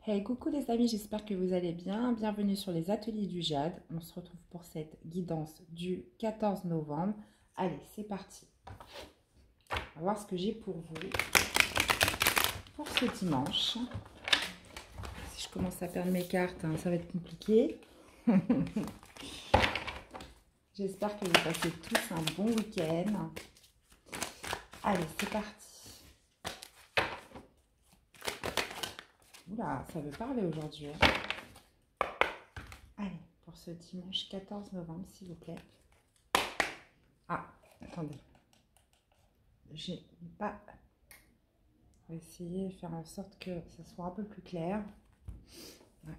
Hey, coucou les amis, j'espère que vous allez bien. Bienvenue sur les ateliers du Jade. On se retrouve pour cette guidance du 14 novembre. Allez, c'est parti. On va voir ce que j'ai pour vous pour ce dimanche. Si je commence à perdre mes cartes, ça va être compliqué. J'espère que vous passez tous un bon week-end. Allez, c'est parti. Oula, ça veut parler aujourd'hui. Allez, pour ce dimanche 14 novembre, s'il vous plaît. Ah, attendez. J'ai pas... On va essayer de faire en sorte que ça soit un peu plus clair. Ouais.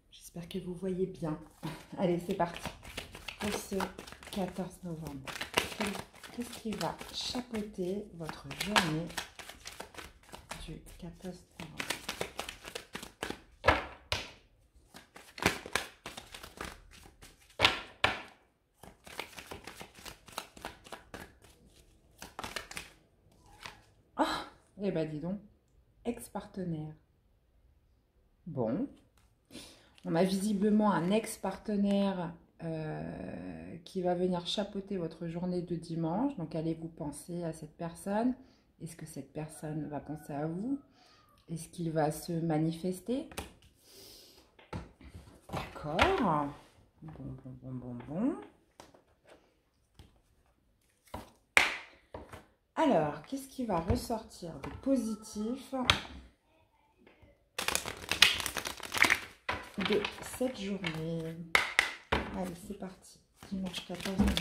J'espère que vous voyez bien. Allez, c'est parti. Pour ce 14 novembre. Qu'est-ce qui va chapeauter votre journée du 14 novembre? Ah, eh ben dis donc, ex-partenaire. Bon, on a visiblement un ex-partenaire qui va venir chapeauter votre journée de dimanche. Donc, allez-vous penser à cette personne? Est-ce que cette personne va penser à vous? Est-ce qu'il va se manifester? D'accord. Bon. Alors, qu'est-ce qui va ressortir de positif de cette journée? Allez, c'est parti. Dimanche 14 novembre.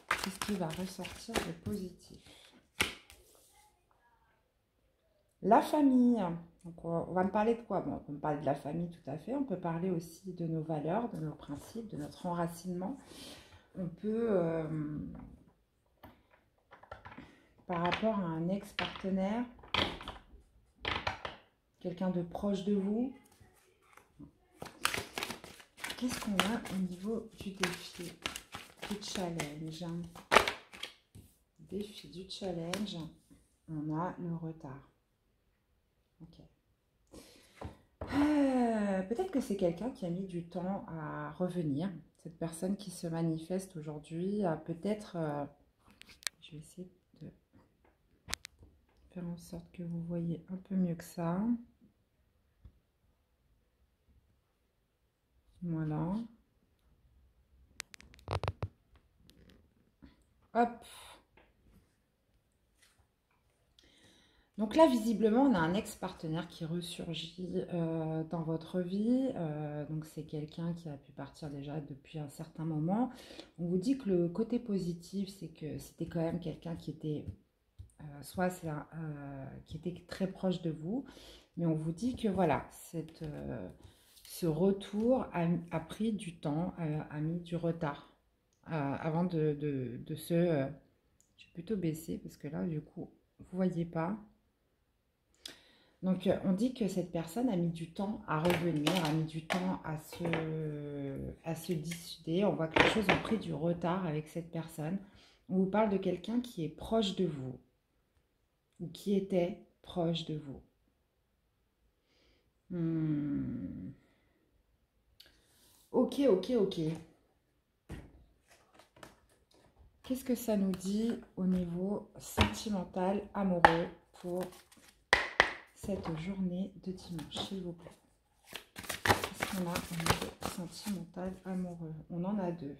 Qu'est-ce qui va ressortir de positif? La famille. Donc, on va me parler de quoi? Bon, on peut me parler de la famille, tout à fait. On peut parler aussi de nos valeurs, de nos principes, de notre enracinement. On peut, par rapport à un ex-partenaire, quelqu'un de proche de vous. Qu'est-ce qu'on a au niveau du défi, du challenge? Défi du challenge, on a le retard. Ok. Peut-être que c'est quelqu'un qui a mis du temps à revenir. Cette personne qui se manifeste aujourd'hui a peut-être... je vais essayer de faire en sorte que vous voyez un peu mieux que ça. Voilà. Hop. Donc là, visiblement, on a un ex-partenaire qui ressurgit dans votre vie. Donc c'est quelqu'un qui a pu partir déjà depuis un certain moment. On vous dit que le côté positif, c'est que c'était quand même quelqu'un qui était, qui était très proche de vous. Mais on vous dit que voilà, ce retour a pris du temps, a mis du retard avant de se... je vais plutôt baisser parce que là, du coup, vous ne voyez pas. Donc, on dit que cette personne a mis du temps à revenir, a mis du temps à se dissuder. On voit que les choses ont pris du retard avec cette personne. On vous parle de quelqu'un qui est proche de vous ou qui était proche de vous. Ok. Qu'est-ce que ça nous dit au niveau sentimental, amoureux pour cette journée de dimanche, s'il vous plaît? Qu'est-ce qu'on a au niveau sentimental, amoureux? On en a deux.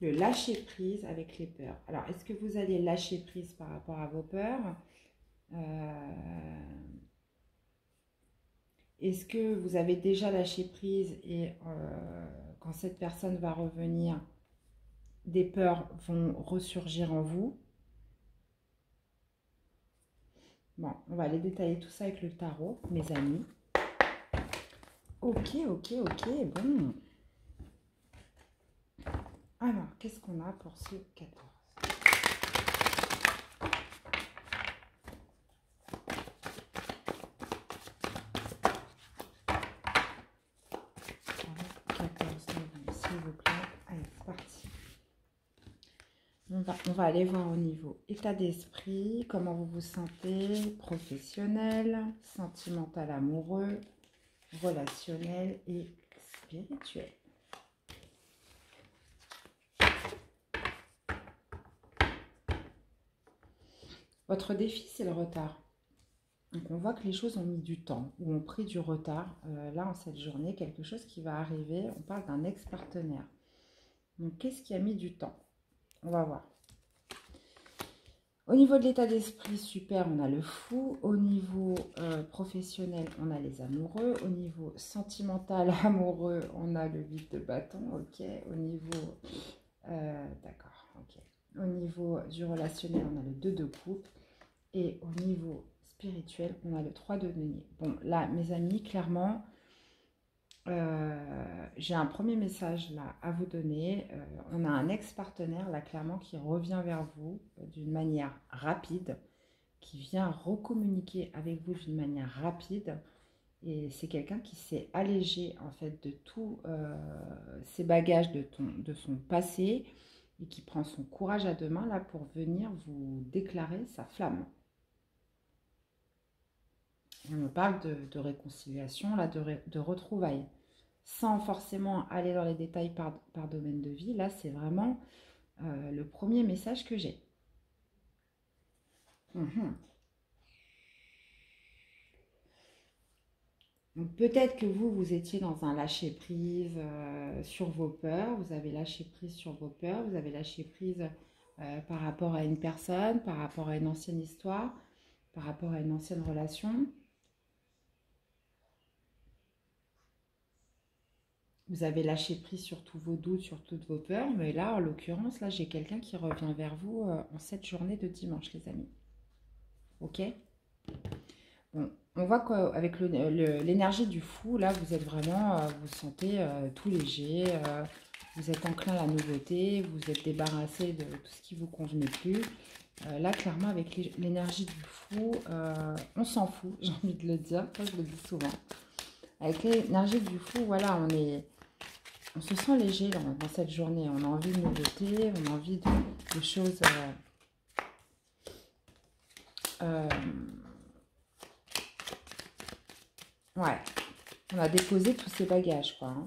Le lâcher prise avec les peurs. Alors, est-ce que vous allez lâcher prise par rapport à vos peurs? Est-ce que vous avez déjà lâché prise et quand cette personne va revenir, des peurs vont ressurgir en vous? Bon, on va aller détailler tout ça avec le tarot, mes amis. Ok, bon. Alors, qu'est-ce qu'on a pour ce 14? S'il vous plaît. Allez, c'est parti. On va aller voir au niveau état d'esprit, comment vous vous sentez, professionnel, sentimental, amoureux, relationnel et spirituel. Votre défi, c'est le retard. Donc on voit que les choses ont mis du temps ou ont pris du retard. Là, en cette journée, quelque chose qui va arriver, on parle d'un ex-partenaire. Donc qu'est-ce qui a mis du temps? On va voir. Au niveau de l'état d'esprit, super, on a le fou. Au niveau professionnel, on a les amoureux. Au niveau sentimental, amoureux, on a le 8 de bâton. Ok. Au niveau... D'accord. Ok. Au niveau du relationnel, on a le 2 de coupe. Et au niveau spirituel, on a le 3 de denier. Bon, là, mes amis, clairement... j'ai un premier message là à vous donner. On a un ex-partenaire là clairement qui revient vers vous d'une manière rapide, qui vient recommuniquer avec vous d'une manière rapide. Et c'est quelqu'un qui s'est allégé en fait de tous ses bagages de son passé et qui prend son courage à deux mains là pour venir vous déclarer sa flamme. On me parle de réconciliation, là, de retrouvailles. Sans forcément aller dans les détails par domaine de vie, là, c'est vraiment le premier message que j'ai. Donc peut-être que vous étiez dans un lâcher-prise sur vos peurs, vous avez lâché prise sur vos peurs, vous avez lâché prise par rapport à une personne, par rapport à une ancienne histoire, par rapport à une ancienne relation. Vous avez lâché prise sur tous vos doutes, sur toutes vos peurs. Mais là, en l'occurrence, là, j'ai quelqu'un qui revient vers vous en cette journée de dimanche, les amis. Ok? Bon, on voit qu'avec l'énergie du fou, là, vous êtes vraiment, vous vous sentez tout léger. Vous êtes enclin à la nouveauté. Vous êtes débarrassé de tout ce qui ne vous convenait plus. Là, clairement, avec l'énergie du fou, on s'en fout, j'ai envie de le dire. Ça, je le dis souvent. Avec l'énergie du fou, voilà, on se sent léger dans cette journée. On a envie de nouveautés, on a envie de choses... ouais, on a déposé tous ces bagages, quoi. Hein.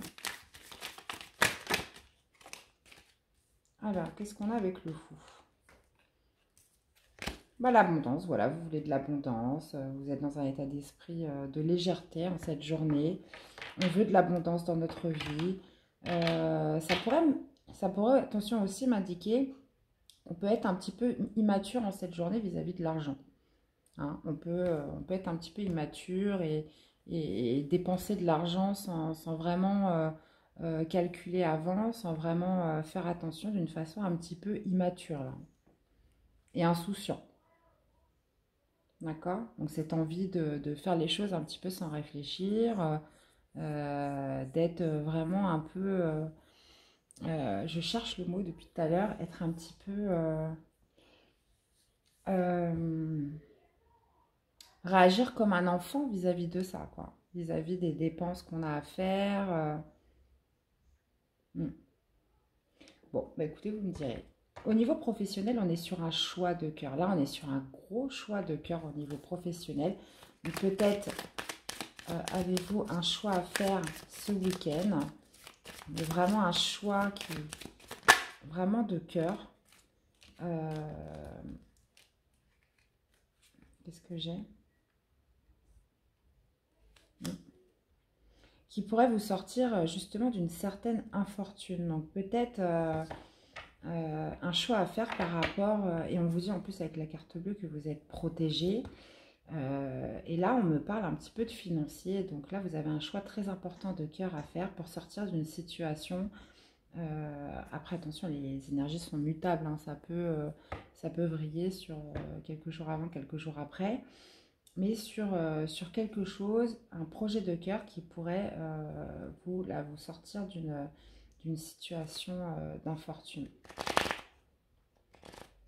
Alors, qu'est-ce qu'on a avec le fou? Bah, l'abondance, voilà, vous voulez de l'abondance. Vous êtes dans un état d'esprit de légèreté en cette journée. On veut de l'abondance dans notre vie. Ça pourrait, attention aussi, m'indiquer qu'on peut être un petit peu immature en cette journée vis-à-vis de l'argent. Hein. On peut être un petit peu immature et dépenser de l'argent sans vraiment calculer avant, sans vraiment faire attention d'une façon un petit peu immature là, et insouciant. D'accord? Donc cette envie de faire les choses un petit peu sans réfléchir, d'être vraiment un peu... je cherche le mot depuis tout à l'heure, être un petit peu... réagir comme un enfant vis-à-vis de ça, quoi. Vis-à-vis des dépenses qu'on a à faire. Bon, bah écoutez, vous me direz. Au niveau professionnel, on est sur un choix de cœur. Là, on est sur un gros choix de cœur au niveau professionnel. Donc peut-être avez-vous un choix à faire ce week-end. Mais vraiment un choix qui est vraiment de cœur. Qu'est-ce que j'ai? Qui pourrait vous sortir justement d'une certaine infortune. Donc peut-être un choix à faire par rapport, et on vous dit en plus avec la carte bleue que vous êtes protégé. Et là, on me parle un petit peu de financier. Donc là, vous avez un choix très important de cœur à faire pour sortir d'une situation. Après, attention, les énergies sont mutables. Hein, ça peut vriller sur quelques jours avant, quelques jours après. Mais sur quelque chose, un projet de cœur qui pourrait vous sortir d'une situation d'infortune.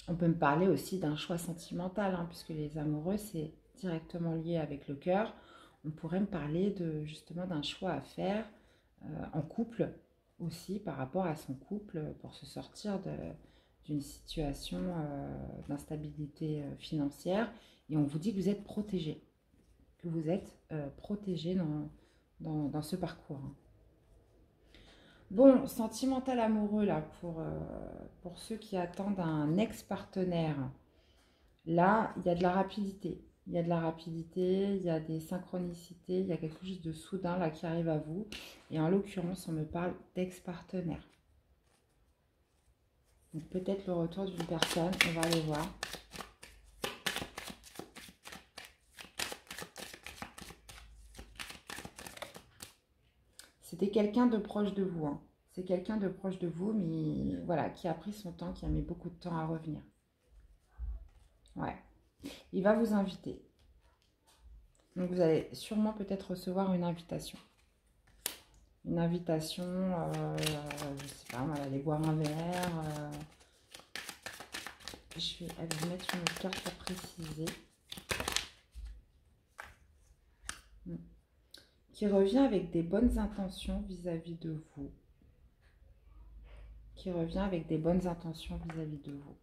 On peut me parler aussi d'un choix sentimental, hein, puisque les amoureux, c'est directement lié avec le cœur. On pourrait me parler justement d'un choix à faire en couple aussi, par rapport à son couple, pour se sortir d'une situation d'instabilité financière. Et on vous dit que vous êtes protégé. Que vous êtes protégé dans ce parcours. Bon, sentimental amoureux, là, pour ceux qui attendent un ex-partenaire. Là, il y a de la rapidité. Il y a de la rapidité, il y a des synchronicités, il y a quelque chose de soudain là qui arrive à vous. Et en l'occurrence, on me parle d'ex-partenaire. Donc peut-être le retour d'une personne, on va aller voir. C'était quelqu'un de proche de vous. Hein. C'est quelqu'un de proche de vous, mais voilà, qui a pris son temps, qui a mis beaucoup de temps à revenir. Ouais. Il va vous inviter. Donc vous allez sûrement peut-être recevoir une invitation. Une invitation, je ne sais pas, on va aller boire un verre. Je vais aller vous mettre une autre carte pour préciser. Qui revient avec des bonnes intentions vis-à-vis de vous. Qui revient avec des bonnes intentions vis-à-vis de vous.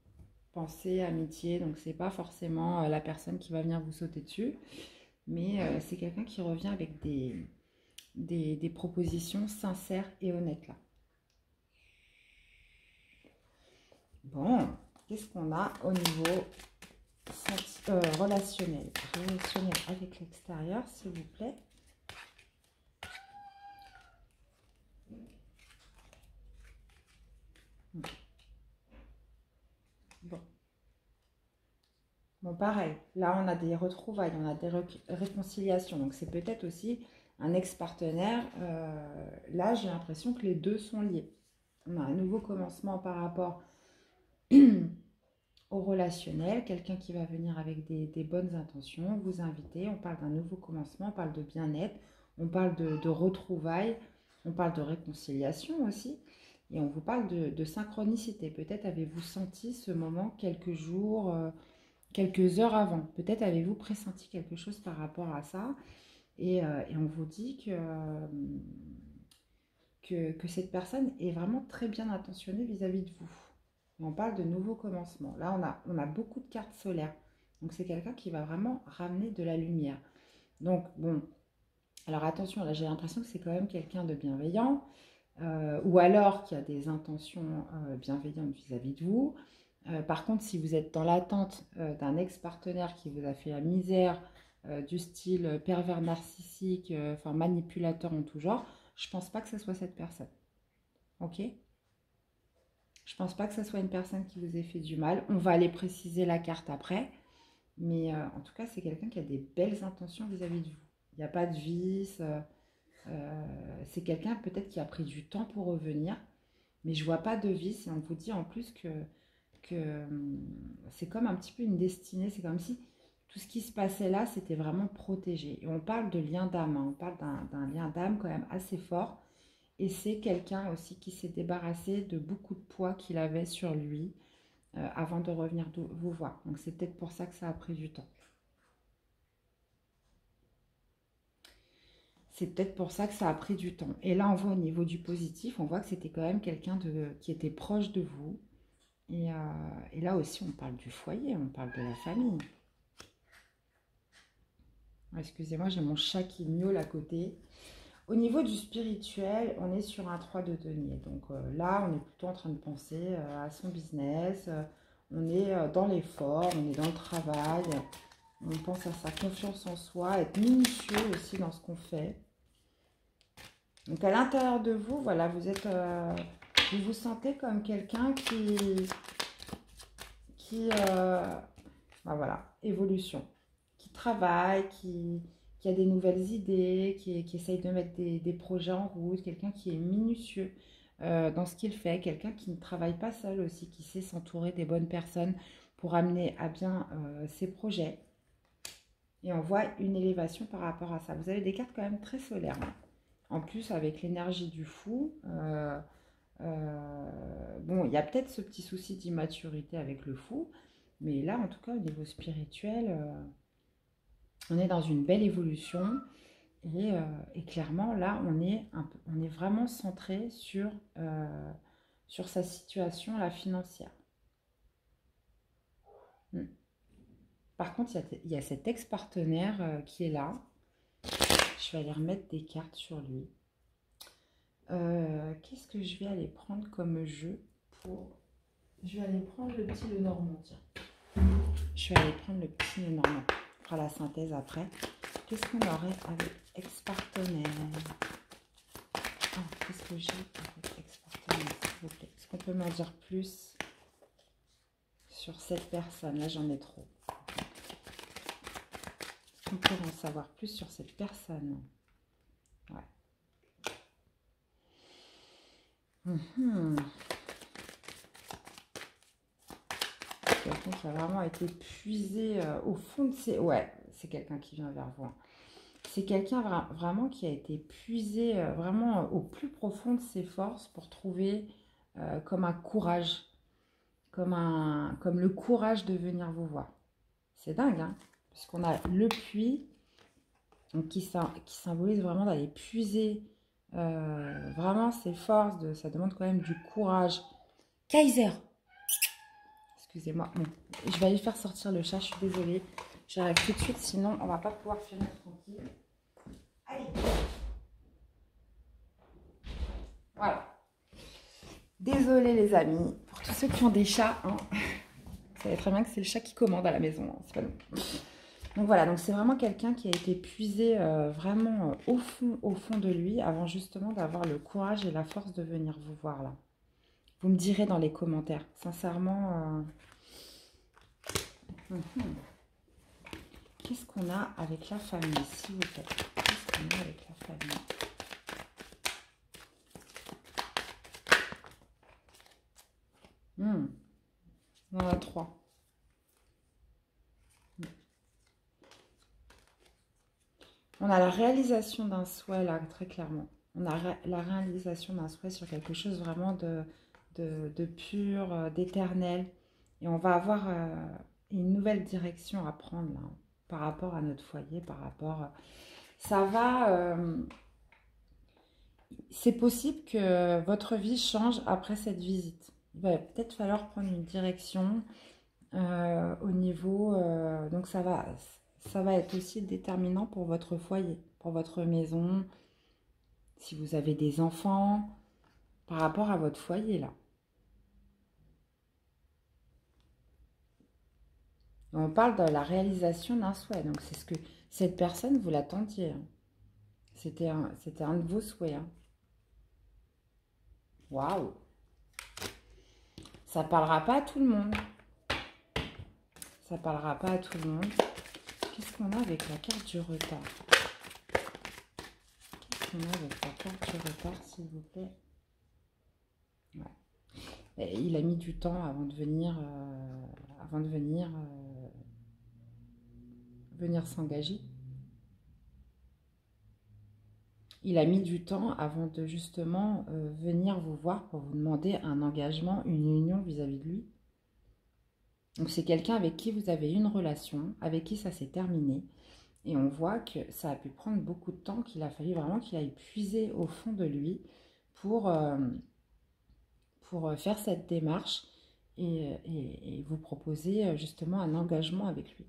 Pensée, amitié, donc c'est pas forcément la personne qui va venir vous sauter dessus, mais c'est quelqu'un qui revient avec des propositions sincères et honnêtes là. Bon, qu'est-ce qu'on a au niveau relationnel avec l'extérieur, s'il vous plaît. Bon, pareil, là on a des retrouvailles, on a des réconciliations, donc c'est peut-être aussi un ex-partenaire. Là, j'ai l'impression que les deux sont liés. On a un nouveau commencement par rapport au relationnel, quelqu'un qui va venir avec des bonnes intentions, vous inviter, on parle d'un nouveau commencement, on parle de bien-être, on parle de retrouvailles, on parle de réconciliation aussi, et on vous parle de synchronicité. Peut-être avez-vous senti ce moment quelques jours, quelques heures avant. Peut-être avez-vous pressenti quelque chose par rapport à ça, et on vous dit que cette personne est vraiment très bien intentionnée vis-à-vis de vous. On parle de nouveaux commencements. Là, on a beaucoup de cartes solaires. Donc, c'est quelqu'un qui va vraiment ramener de la lumière. Donc, bon, alors attention, là, j'ai l'impression que c'est quand même quelqu'un de bienveillant, ou alors qui a des intentions bienveillantes vis-à-vis de vous. Par contre, si vous êtes dans l'attente d'un ex-partenaire qui vous a fait la misère, du style pervers narcissique, enfin manipulateur en tout genre, je pense pas que ce soit cette personne. Ok ? Je pense pas que ce soit une personne qui vous ait fait du mal. On va aller préciser la carte après. Mais en tout cas, c'est quelqu'un qui a des belles intentions vis-à-vis de vous. Il n'y a pas de vice. C'est quelqu'un peut-être qui a pris du temps pour revenir. Mais je vois pas de vice. Et on vous dit en plus que c'est comme un petit peu une destinée. C'est comme si tout ce qui se passait là, c'était vraiment protégé. Et on parle de lien d'âme. Hein. On parle d'un lien d'âme quand même assez fort. Et c'est quelqu'un aussi qui s'est débarrassé de beaucoup de poids qu'il avait sur lui avant de revenir vous voir. Donc c'est peut-être pour ça que ça a pris du temps. C'est peut-être pour ça que ça a pris du temps. Et là, on voit au niveau du positif, on voit que c'était quand même quelqu'un qui était proche de vous. Et là aussi, on parle du foyer, on parle de la famille. Excusez-moi, j'ai mon chat qui miaule à côté. Au niveau du spirituel, on est sur un 3 de denier. Donc là, on est plutôt en train de penser à son business. On est dans l'effort, on est dans le travail. On pense à sa confiance en soi, être minutieux aussi dans ce qu'on fait. Donc à l'intérieur de vous, voilà, vous vous sentez comme quelqu'un ben voilà, évolution, qui travaille, qui a des nouvelles idées, qui essaye de mettre des projets en route, quelqu'un qui est minutieux dans ce qu'il fait, quelqu'un qui ne travaille pas seul aussi, qui sait s'entourer des bonnes personnes pour amener à bien ses projets. Et on voit une élévation par rapport à ça. Vous avez des cartes quand même très solaires. Hein. En plus, avec l'énergie du fou, bon, il y a peut-être ce petit souci d'immaturité avec le fou, mais là, en tout cas, au niveau spirituel, on est dans une belle évolution. Et clairement, là, on est vraiment centré sur sa situation la financière. Mm. Par contre, il y a cet ex-partenaire qui est là. Je vais aller remettre des cartes sur lui. Qu'est-ce que je vais aller prendre comme jeu pour... Je vais aller prendre le petit Lenormand, tiens. Je vais aller prendre le petit Lenormand. On fera la synthèse après. Qu'est-ce qu'on aurait avec ex-partenaire? Qu'est-ce que j'ai avec ex-partenaire, s'il vous plaît? Est-ce qu'on peut m'en dire plus sur cette personne? Là, j'en ai trop. Est-ce qu'on peut en savoir plus sur cette personne? Ouais. Quelqu'un qui a vraiment été puisé au fond de ses... Ouais, c'est quelqu'un qui vient vers vous. C'est quelqu'un vraiment qui a été puisé vraiment au plus profond de ses forces pour trouver comme un courage, comme le courage de venir vous voir. C'est dingue, hein, puisqu'on a le puits donc qui symbolise vraiment d'aller puiser vraiment ses forces. Ça demande quand même du courage. Kaiser! Excusez-moi. Bon, je vais aller faire sortir le chat, je suis désolée. J'arrive tout de suite, sinon on va pas pouvoir finir tranquille. Allez. Voilà. Désolée les amis, pour tous ceux qui ont des chats, hein, vous savez très bien que c'est le chat qui commande à la maison, hein, c'est pas nous. Donc voilà, donc c'est vraiment quelqu'un qui a été puisé vraiment au fond de lui avant justement d'avoir le courage et la force de venir vous voir là. Vous me direz dans les commentaires, sincèrement... Qu'est-ce qu'on a avec la famille, s'il vous plaît? Qu'est-ce qu'on a avec la famille? On en a 3. On a la réalisation d'un souhait, là, très clairement. On a la réalisation d'un souhait sur quelque chose vraiment de pur, d'éternel. Et on va avoir une nouvelle direction à prendre, là, par rapport à notre foyer, par rapport... Ça va... c'est possible que votre vie change après cette visite. Il va peut-être falloir prendre une direction au niveau... donc ça va être aussi déterminant pour votre foyer, pour votre maison, si vous avez des enfants, par rapport à votre foyer là. On parle de la réalisation d'un souhait, donc c'est ce que cette personne, vous l'attendiez. Hein. C'était un de vos souhaits. Hein. Waouh! Ça parlera pas à tout le monde. Ça parlera pas à tout le monde. Qu'est-ce qu'on a avec la carte du retard? Qu'est-ce qu'on a avec la carte du retard, s'il vous plaît? Ouais. Et il a mis du temps avant de venir, venir s'engager. Il a mis du temps avant de justement venir vous voir pour vous demander un engagement, une union vis-à-vis de lui. Donc c'est quelqu'un avec qui vous avez une relation, avec qui ça s'est terminé. Et on voit que ça a pu prendre beaucoup de temps, qu'il a fallu vraiment qu'il aille puiser au fond de lui pour faire cette démarche et vous proposer justement un engagement avec lui.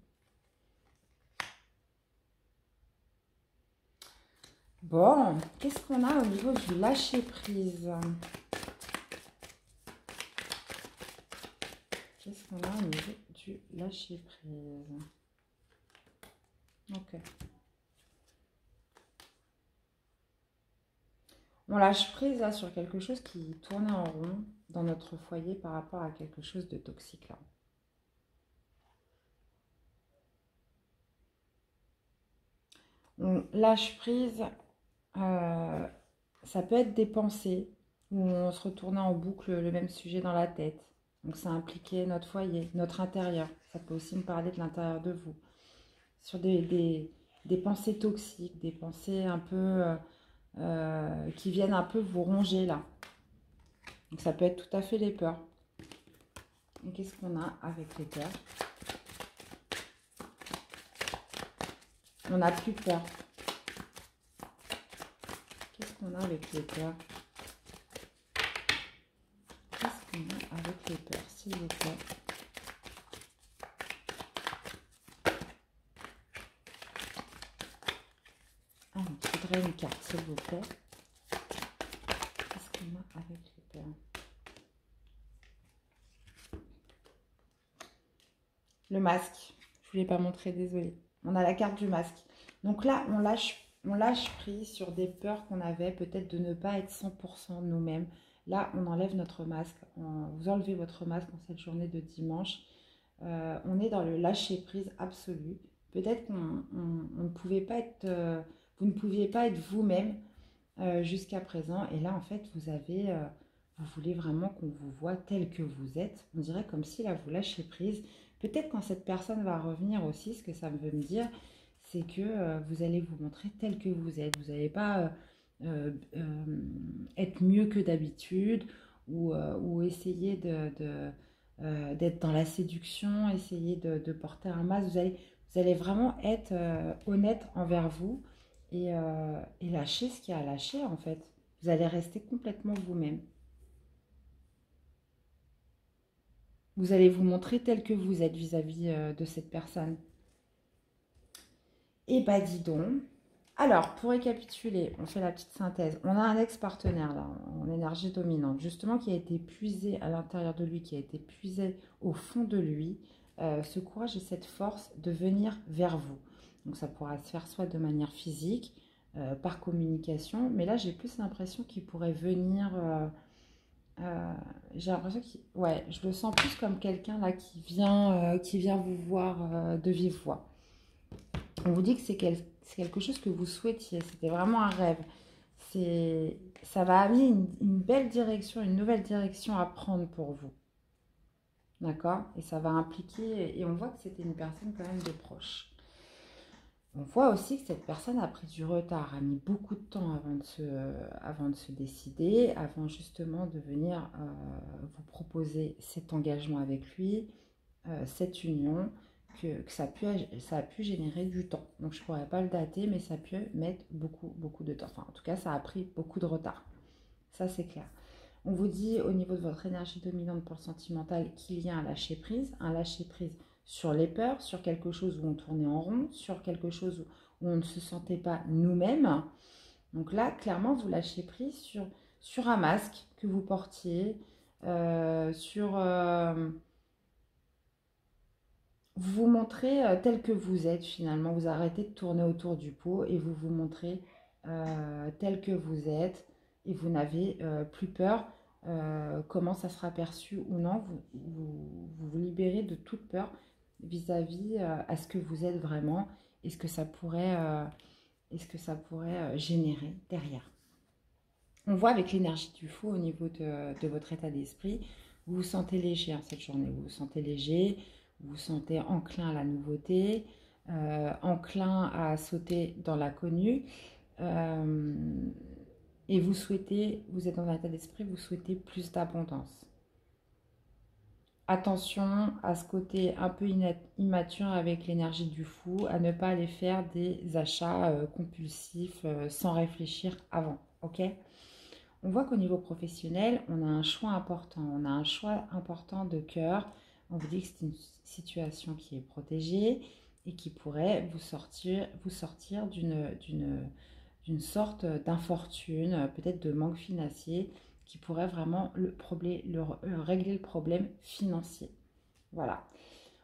Bon, qu'est-ce qu'on a au niveau du lâcher-prise? Qu'est-ce qu'on a au niveau du lâcher-prise? Ok. On lâche prise là sur quelque chose qui tournait en rond dans notre foyer par rapport à quelque chose de toxique là. On lâche prise, ça peut être des pensées où on se retournait en boucle le même sujet dans la tête. Donc ça impliquait notre foyer, notre intérieur. Ça peut aussi me parler de l'intérieur de vous. Sur des pensées toxiques, des pensées un peu qui viennent un peu vous ronger là. Donc ça peut être tout à fait les peurs. Et qu'est-ce qu'on a avec les peurs? On n'a plus peur. Qu'est-ce qu'on a avec les peurs? Qu'est-ce qu'on a avec les peurs, s'il vous plaît? voudrais une carte, s'il vous plaît. Qu'est-ce qu'on a avec les peurs? Le masque. Je ne vous l'ai pas montré, désolée. On a la carte du masque. Donc là, on lâche prise sur des peurs qu'on avait, peut-être de ne pas être 100% nous-mêmes. Là, on enlève notre masque. Vous enlevez votre masque en cette journée de dimanche. On est dans le lâcher-prise absolu. Peut-être qu'on ne pouvait pas être... vous ne pouviez pas être vous-même jusqu'à présent. Et là, en fait, vous voulez vraiment qu'on vous voit tel que vous êtes. On dirait comme si là, vous lâchez prise. Peut-être quand cette personne va revenir aussi, ce que ça veut me dire, c'est que vous allez vous montrer tel que vous êtes. Vous n'allez pas être mieux que d'habitude ou essayer d'être dans la séduction, essayer de porter un masque. Vous allez vraiment être honnête envers vous et lâcher ce qu'il y a à lâcher en fait. Vous allez rester complètement vous-même. Vous allez vous montrer tel que vous êtes vis-à-vis de cette personne. Et bah dis donc. Alors, pour récapituler, on fait la petite synthèse. On a un ex-partenaire là, en énergie dominante, justement, qui a été puisé à l'intérieur de lui, qui a été puisé au fond de lui, ce courage et cette force de venir vers vous. Donc ça pourra se faire soit de manière physique, par communication, mais là j'ai plus l'impression qu'il pourrait venir... j'ai l'impression que... Ouais, je le sens plus comme quelqu'un là qui vient vous voir de vive voix. On vous dit que c'est quelque chose que vous souhaitiez. C'était vraiment un rêve. Ça va amener une belle direction, une nouvelle direction à prendre pour vous. D'accord? Et ça va impliquer... Et on voit que c'était une personne quand même de proche. On voit aussi que cette personne a pris du retard, a mis beaucoup de temps avant de se décider, avant justement de venir vous proposer cet engagement avec lui, cette union, que ça a pu générer du temps. Donc je ne pourrais pas le dater, mais ça a pu mettre beaucoup de temps. Enfin, en tout cas, ça a pris beaucoup de retard. Ça, c'est clair. On vous dit au niveau de votre énergie dominante pour le sentimental qu'il y a un lâcher prise sur les peurs, sur quelque chose où on tournait en rond, sur quelque chose où on ne se sentait pas nous-mêmes. Donc là, clairement, vous lâchez prise sur un masque que vous portiez, vous vous montrez tel que vous êtes finalement. Vous arrêtez de tourner autour du pot et vous vous montrez tel que vous êtes et vous n'avez plus peur. Comment ça sera perçu ou non, vous libérez de toute peur vis-à-vis à ce que vous êtes vraiment et ce que ça pourrait, générer derrière. On voit avec l'énergie du fou au niveau de votre état d'esprit, vous vous sentez léger cette journée, vous vous sentez léger, vous vous sentez enclin à la nouveauté, enclin à sauter dans l'inconnu. Et vous êtes dans un état d'esprit, vous souhaitez plus d'abondance. Attention à ce côté un peu immature avec l'énergie du fou, à ne pas aller faire des achats compulsifs sans réfléchir avant, ok? On voit qu'au niveau professionnel, on a un choix important. On a un choix important de cœur. On vous dit que c'est une situation qui est protégée et qui pourrait vous sortir d'une sorte d'infortune, peut-être de manque financier, qui pourrait vraiment régler le problème financier. Voilà.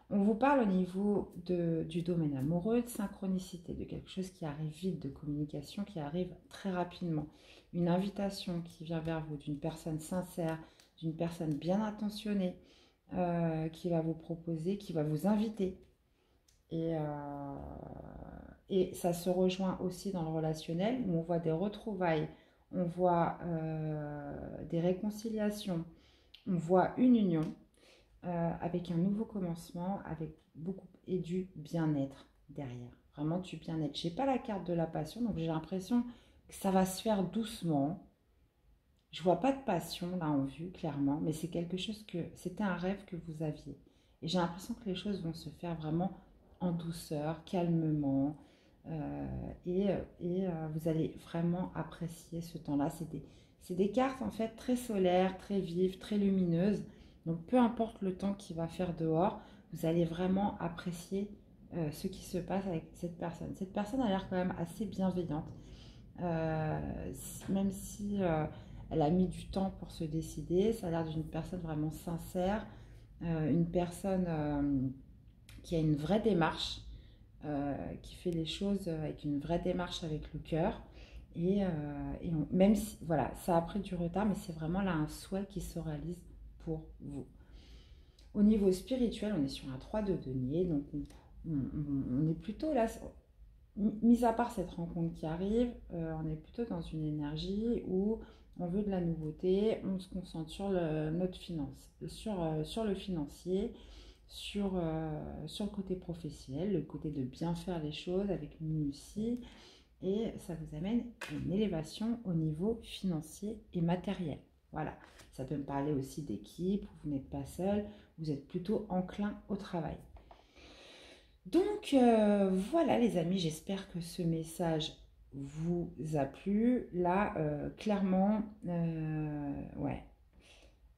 On vous parle au niveau du domaine amoureux, de synchronicité, de quelque chose qui arrive vite, de communication qui arrive très rapidement. Une invitation qui vient vers vous d'une personne sincère, d'une personne bien intentionnée, qui va vous proposer, qui va vous inviter. Et ça se rejoint aussi dans le relationnel où on voit des retrouvailles, on voit des réconciliations, on voit une union avec un nouveau commencement, avec et du bien-être derrière. Vraiment du bien-être. Je n'ai pas la carte de la passion, donc j'ai l'impression que ça va se faire doucement. Je vois pas de passion là en vue, clairement, mais c'est quelque chose c'était un rêve que vous aviez. Et j'ai l'impression que les choses vont se faire vraiment en douceur, calmement, vous allez vraiment apprécier ce temps-là. C'est des cartes en fait très solaires, très vives, très lumineuses. Donc peu importe le temps qu'il va faire dehors, vous allez vraiment apprécier ce qui se passe avec cette personne. Cette personne a l'air quand même assez bienveillante. même si elle a mis du temps pour se décider. Ça a l'air d'une personne vraiment sincère, une personne qui a une vraie démarche, qui fait les choses avec une vraie démarche avec le cœur. Même si, voilà, ça a pris du retard, mais c'est vraiment là un souhait qui se réalise pour vous. Au niveau spirituel, on est sur un 3 de denier, donc on est plutôt là, mis à part cette rencontre qui arrive, on est plutôt dans une énergie où on veut de la nouveauté, on se concentre sur notre finance, sur le financier, sur le côté professionnel, le côté de bien faire les choses avec minutie, et ça vous amène une élévation au niveau financier et matériel. Voilà, ça peut me parler aussi d'équipe, vous n'êtes pas seul, vous êtes plutôt enclin au travail. Donc voilà les amis, j'espère que ce message vous a plu. Là, clairement, ouais,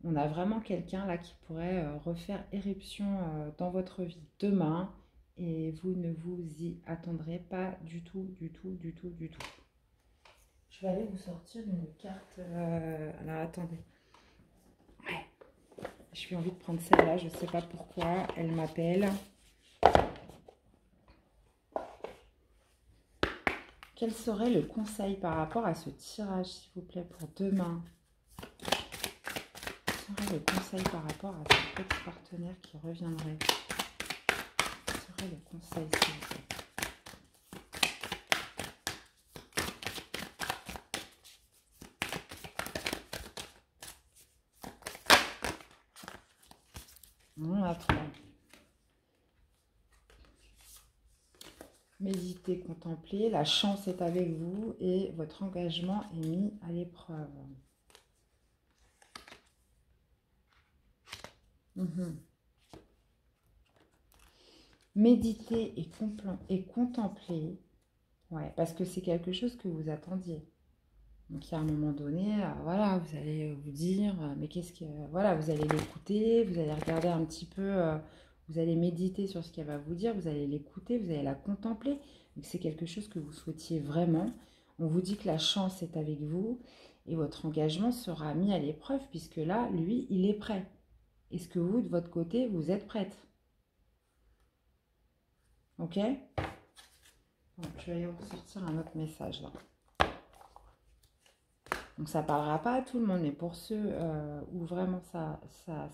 on a vraiment quelqu'un là qui pourrait refaire éruption dans votre vie demain et vous ne vous y attendrez pas du tout, du tout, du tout, du tout. Je vais aller vous sortir une carte. Alors attendez. Ouais. J'ai envie de prendre celle-là, je ne sais pas pourquoi. Elle m'appelle. Quel serait le conseil par rapport à ce tirage, s'il vous plaît, pour demain? Quel serait le conseil par rapport à cet ex-partenaire qui reviendrait? Quel serait le conseil, s'il vous plaît? On a 3. Méditez, contemplez, la chance est avec vous et votre engagement est mis à l'épreuve. Méditez et contemplez, ouais, parce que c'est quelque chose que vous attendiez. Donc, il y a un moment donné, voilà, vous allez vous dire, mais qu'est-ce que... voilà, vous allez l'écouter, vous allez regarder un petit peu, vous allez méditer sur ce qu'elle va vous dire, vous allez l'écouter, vous allez la contempler. Donc, c'est quelque chose que vous souhaitiez vraiment. On vous dit que la chance est avec vous et votre engagement sera mis à l'épreuve puisque là, lui, il est prêt. Est-ce que vous, de votre côté, vous êtes prête? Ok? Donc, je vais aller vous sortir un autre message là. Donc ça ne parlera pas à tout le monde, mais pour ceux où vraiment ça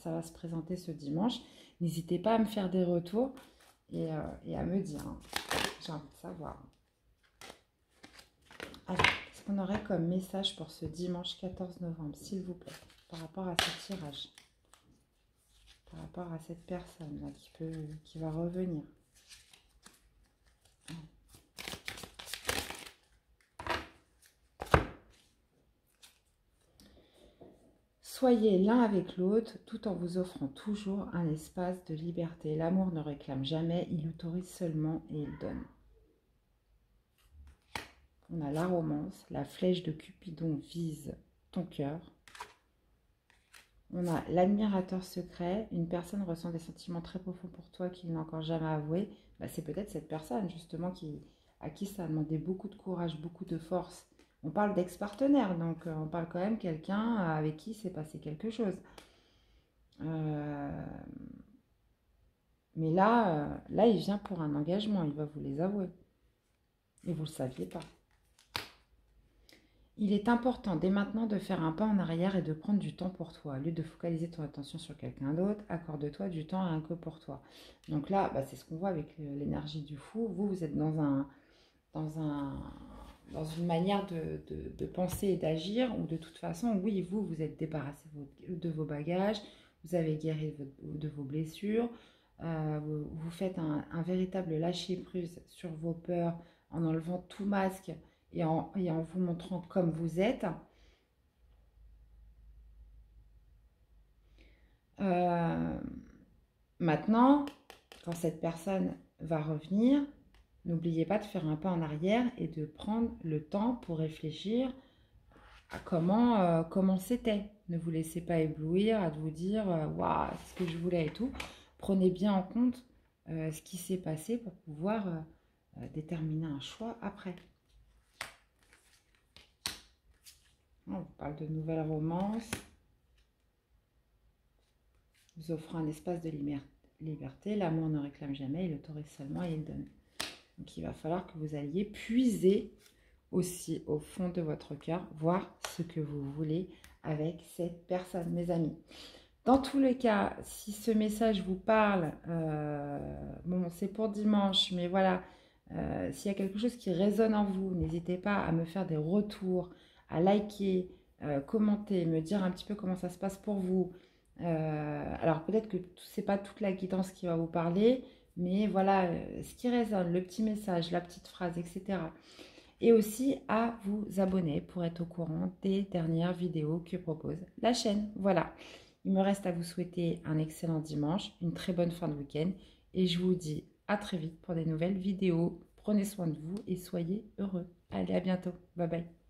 va se présenter ce dimanche, n'hésitez pas à me faire des retours et à me dire. Hein. J'ai envie de savoir. Alors, qu'est-ce qu'on aurait comme message pour ce dimanche 14 novembre, s'il vous plaît, par rapport à ce tirage, par rapport à cette personne là qui va revenir. Soyez l'un avec l'autre tout en vous offrant toujours un espace de liberté. L'amour ne réclame jamais, il autorise seulement et il donne. On a la romance, la flèche de Cupidon vise ton cœur. On a l'admirateur secret, une personne ressent des sentiments très profonds pour toi qu'il n'a encore jamais avoué. Bah, c'est peut-être cette personne justement à qui ça a demandé beaucoup de courage, beaucoup de force. On parle d'ex-partenaire, donc on parle quand même de quelqu'un avec qui s'est passé quelque chose. Mais là, il vient pour un engagement, il va vous les avouer. Et vous ne le saviez pas. Il est important dès maintenant de faire un pas en arrière et de prendre du temps pour toi. Au lieu de focaliser ton attention sur quelqu'un d'autre, accorde-toi du temps rien que pour toi. Donc là, bah, c'est ce qu'on voit avec l'énergie du fou. Vous êtes dans une manière de penser et d'agir où de toute façon, oui, vous êtes débarrassé de vos bagages, vous avez guéri de vos blessures, vous faites un véritable lâcher-prise sur vos peurs en enlevant tout masque et en vous montrant comme vous êtes. Maintenant, quand cette personne va revenir, n'oubliez pas de faire un pas en arrière et de prendre le temps pour réfléchir à comment c'était. Ne vous laissez pas éblouir à vous dire waouh, c'est ce que je voulais et tout. Prenez bien en compte ce qui s'est passé pour pouvoir déterminer un choix après. On vous parle de nouvelles romances. Vous offrant un espace de liberté. L'amour ne réclame jamais, il autorise seulement et il donne. Donc il va falloir que vous alliez puiser aussi au fond de votre cœur, voir ce que vous voulez avec cette personne, mes amis. Dans tous les cas, si ce message vous parle, bon, c'est pour dimanche, mais voilà, s'il y a quelque chose qui résonne en vous, n'hésitez pas à me faire des retours, à liker, commenter, me dire un petit peu comment ça se passe pour vous. Alors peut-être que c'est pas toute la guidance qui va vous parler, mais voilà, ce qui résonne, le petit message, la petite phrase, etc. Et aussi à vous abonner pour être au courant des dernières vidéos que propose la chaîne. Voilà, il me reste à vous souhaiter un excellent dimanche, une très bonne fin de week-end et je vous dis à très vite pour des nouvelles vidéos. Prenez soin de vous et soyez heureux. Allez, à bientôt. Bye bye.